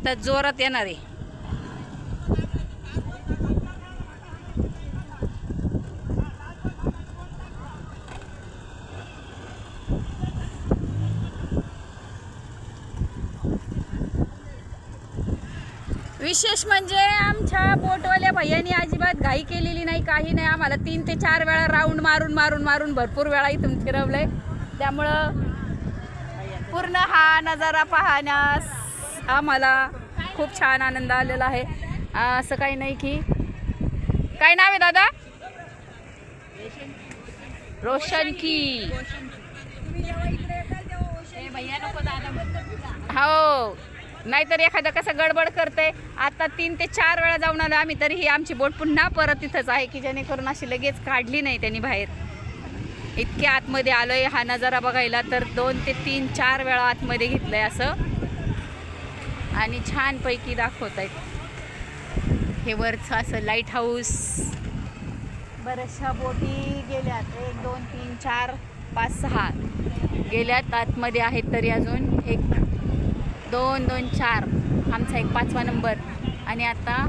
आता जोरात येणार आहे. विशेष म्हणजे आमच्या बोटवाल्या भैयांनी अजिबात घाई केलेली नाही, काही नाही. आम्हाला 3 ते 4 वेळा राऊंड मारून भरपूर वेळा इथून फिरवलंय. त्यामुळं पूर्ण हा नजारा पाहण्यास आम्हाला खूप छान आनंद आलेला आहे. असं काही नाही की काय नाव आहे दादा? रोशन की हो, नाहीतर एखादं कसं गडबड करते. आता 3 ते 4 वेळा जाऊन आलो आम्ही, तरीही आमची बोट पुन्हा परत तिथंच आहे की जेणेकरून अशी लगेच काढली नाही त्यांनी बाहेर. इतके आतमध्ये आलोय हा नजारा बघायला, तर 2 ते 3 4 वेळा आतमध्ये घेतलंय असं, आणि छानपैकी दाखवत आहेत. हे वरचं असं लाईट हाऊस. बऱ्याचशा बोटी गेल्यात, 1 2 3 4 5 6 गेल्यात आतमध्ये आहेत. तरी अजून 1 2 2 4 आमचा एक 5वा नंबर, आणि आता